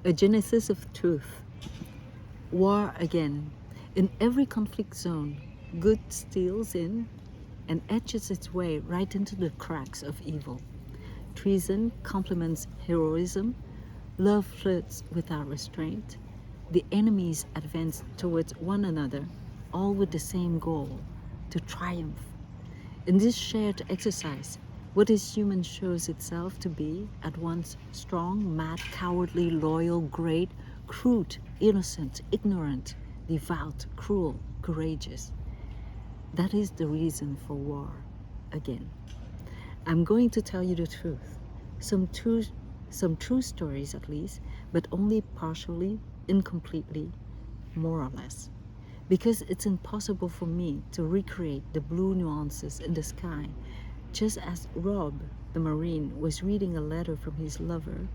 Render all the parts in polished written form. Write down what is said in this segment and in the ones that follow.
A genesis of truth. War again. In every conflict zone, good steals in and etches its way right into the cracks of evil. Treason complements heroism. Love flirts without restraint. The enemies advance towards one another, all with the same goal, to triumph. In this shared exercise, what is human shows itself to be at once strong, mad, cowardly, loyal, great, crude, innocent, ignorant, devout, cruel, courageous. That is the reason for war again. I'm going to tell you the truth. Some true stories at least, but only partially, incompletely, more or less. Because it's impossible for me to recreate the blue nuances in the sky, just as Rob, the Marine, was reading a letter from his lover,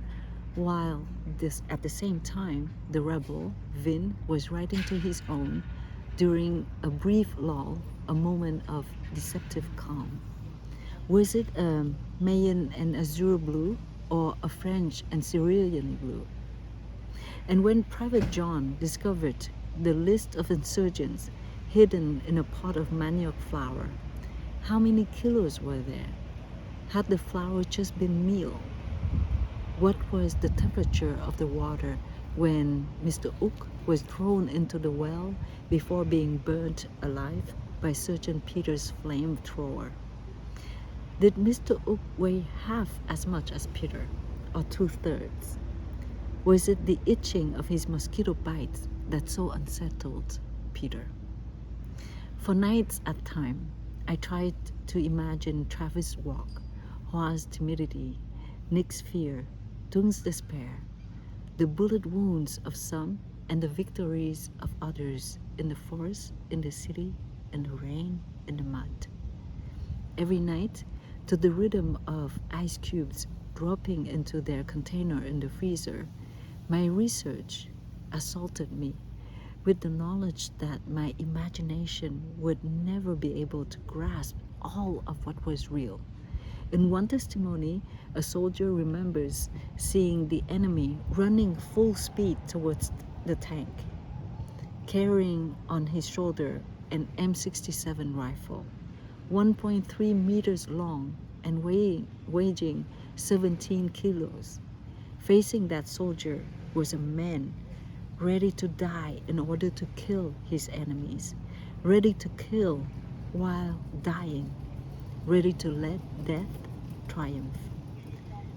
while at the same time, the rebel, Vin, was writing to his own during a brief lull, a moment of deceptive calm. Was it a Mayan and azure blue, or a French and cerulean blue? And when Private John discovered the list of insurgents hidden in a pot of manioc flour, how many kilos were there? Had the flour just been meal? What was the temperature of the water when Mr. Ook was thrown into the well before being burnt alive by Sergeant Peter's flamethrower? Did Mr. Ook weigh half as much as Peter, or 2/3? Was it the itching of his mosquito bites that so unsettled Peter? For nights at time, I tried to imagine Travis' walk, Hua's timidity, Nick's fear, Tung's despair, the bullet wounds of some and the victories of others in the forest, in the city, in the rain, in the mud. Every night, to the rhythm of ice cubes dropping into their container in the freezer, my research assaulted me with the knowledge that my imagination would never be able to grasp all of what was real. In one testimony, a soldier remembers seeing the enemy running full speed towards the tank, carrying on his shoulder an M67 rifle, 1.3 meters long and weighing 17 kilos. Facing that soldier was a man ready to die in order to kill his enemies, ready to kill while dying, ready to let death triumph.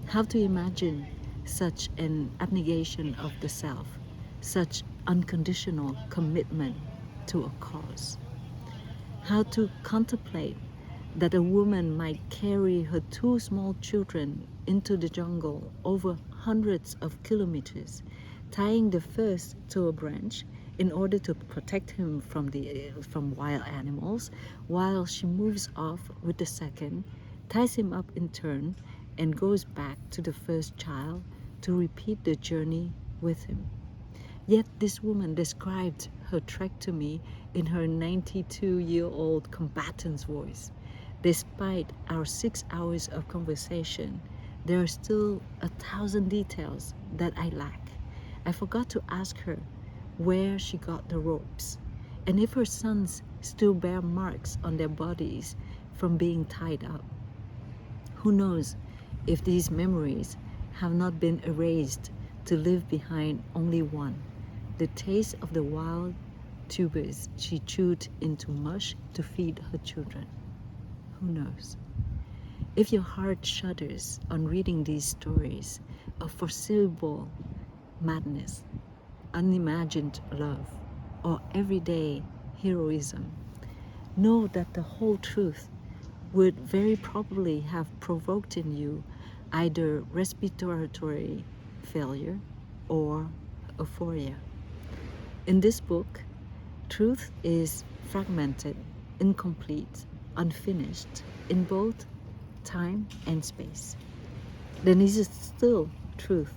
How to imagine such an abnegation of the self, such unconditional commitment to a cause? How to contemplate that a woman might carry her 2 small children into the jungle over hundreds of kilometers, tying the first to a branch in order to protect him from wild animals, while she moves off with the second, ties him up in turn, and goes back to the first child to repeat the journey with him. Yet this woman described her trek to me in her 92-year-old combatant's voice. Despite our 6 hours of conversation, there are still 1,000 details that I lack. I forgot to ask her where she got the ropes, and if her sons still bear marks on their bodies from being tied up. Who knows if these memories have not been erased to leave behind only one, the taste of the wild tubers she chewed into mush to feed her children. Who knows? If your heart shudders on reading these stories of foreseeable madness, unimagined love, or everyday heroism, know that the whole truth would very probably have provoked in you either respiratory failure or euphoria. In this book, truth is fragmented, incomplete, unfinished in both time and space. Then is it still truth?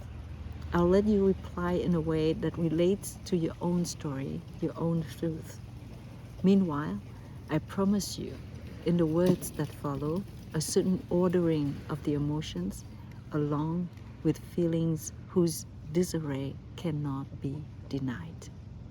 I'll let you reply in a way that relates to your own story, your own truth. Meanwhile, I promise you, in the words that follow, a certain ordering of the emotions, along with feelings whose disarray cannot be denied.